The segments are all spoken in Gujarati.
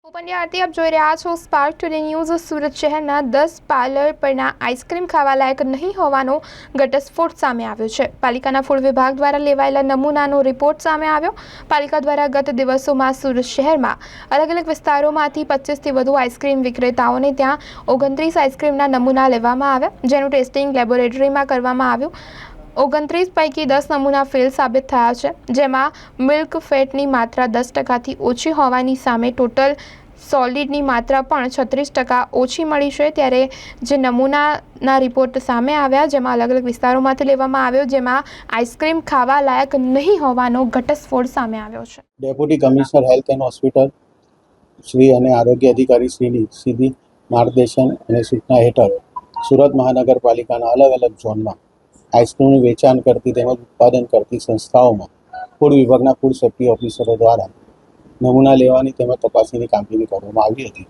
હું પંડ્યા આરતી આપ જોઈ રહ્યા છો સ્પાર્ક ટુડે ન્યૂઝ। સુરત શહેરના 10 પાર્લર પરના આઈસ્ક્રીમ ખાવા લાયક નહીં હોવાનો ઘટસ્ફોટ સામે આવ્યો છે। પાલિકાના ફૂડ વિભાગ દ્વારા લેવાયેલા નમૂનાનો રિપોર્ટ સામે આવ્યો। પાલિકા દ્વારા ગત દિવસોમાં સુરત શહેરમાં અલગ અલગ વિસ્તારોમાંથી 25થી વધુ આઈસ્ક્રીમ વિક્રેતાઓને ત્યાં 29 આઈસ્ક્રીમના નમૂના લેવામાં આવ્યા, જેનું ટેસ્ટિંગ લેબોરેટરીમાં કરવામાં આવ્યું। 29 પૈકી 10 નમૂના ફેલ સાબિત થયા છે, જેમાં મિલ્ક ફેટની માત્રા 10%થી ઓછી હોવાની સામે ટોટલ સોલિડની માત્રા પણ 36% ઓછી મળી છે। ત્યારે જે નમૂનાના રિપોર્ટ સામે આવ્યા, જેમાં અલગ અલગ વિસ્તારોમાંથી લેવામાં આવ્યો, જેમાં આઈસ્ક્રીમ ખાવા લાયક નહીં હોવાનો ઘટસ્ફોટ સામે આવ્યો છે। Deputy commissioner health and hospital Shri અને આરોગ્ય અધિકારી શ્રીની સીધી માર્ગદર્શન અને સૂચના હેઠળ સુરત મહાનગરપાલિકાના અલગ અલગ ઝોનમાં આઈસ્ક્રીમનું વેચાણ કરતી તેમજ ઉત્પાદન કરતી સંસ્થાઓમાં ફૂડ વિભાગના ફૂડ સેફ્ટી ઓફિસરો દ્વારા નમૂના લેવાની તેમજ તપાસણીની કામગીરી કરવામાં આવી હતી।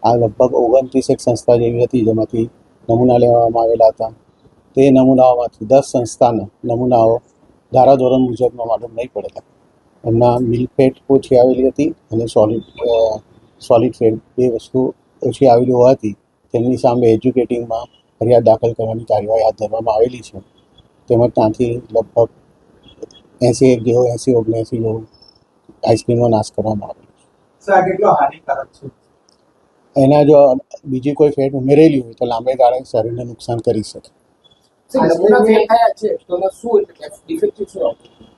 આ લગભગ 29 સંસ્થા જેવી હતી, જેમાંથી નમૂના લેવામાં આવેલા હતા। તે નમૂનાઓમાંથી 10 સંસ્થાના નમૂનાઓ ધારાધોરણ મુજબનો માલુમ નહીં પડેલા। એમના મિલ્ક ફેટ ઓછી આવેલી હતી અને સોલિડ ફેટ બે વસ્તુ ઓછી આવેલી હોવાથી તેમની સામે એજ્યુકેટિંગમાં ફરિયાદ દાખલ કરવાની કાર્યવાહી હાથ ધરવામાં આવેલી છે। તેમજ ત્યાંથી લગભગ 80-79 જેવું આઈસ્ક્રીમનો નાશ કરવામાં આવેલો છે। એના જો બીજી કોઈ ફેટ ઉમેરેલી હોય તો લાંબે ગાળે શરીરને નુકસાન કરી શકે।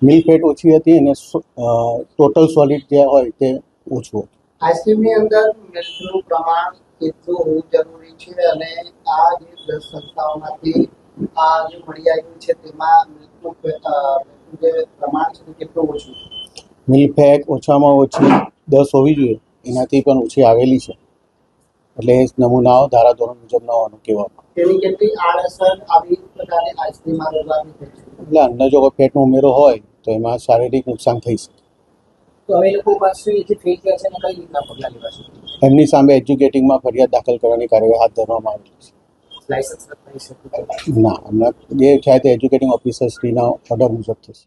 મિલ્ક ફેટ ઓછી હતી અને ટોટલ સોલિડ જે હોય તે ઓછું હતું। આઈસ્ક્રીમની અંદર મિલ્કનું પ્રમાણ કેટલું હોવું જરૂરી છે અને આ જે 10 સંસ્થાઓમાંથી આ જે મળી આવ્યું છે તેમાં મિલ્કનું જે પ્રમાણ છે કેટલું ઓછું છે? મિલ્ક ફેટ ઓછામાં ઓછી 10 હોવી જોઈએ, એનાથી પણ ઓછી આવેલી છે, એટલે નમૂનાઓ ધારાધોરણ મુજબ ન હોવાનું કહેવામાં। તેની કેટલી આડઅસર આવી પ્રકારની આઈસ્ક્રીમમાં રહેવાની થઈ છે? એટલે અંદર જો કોઈ ફેટનો ઉમેરો હોય તો એમાં શારીરિક નુકસાન થઈ શકે। તો હવે લોકો પાસે જે ફેક છે એને કઈ રીતના પગલાં લેવાશે? એમની સામે એજ્યુકેટિંગમાં ફરિયાદ દાખલ કરવાની કાર્યવાહી હાથ ધરવામાં આવેલી છે। લાયસન્સ રદ થઈ શકે? ના, હમણાં જે થાય તે એજ્યુકેટિંગ ઓફિસર શ્રીના ઓર્ડર મુજબ થશે।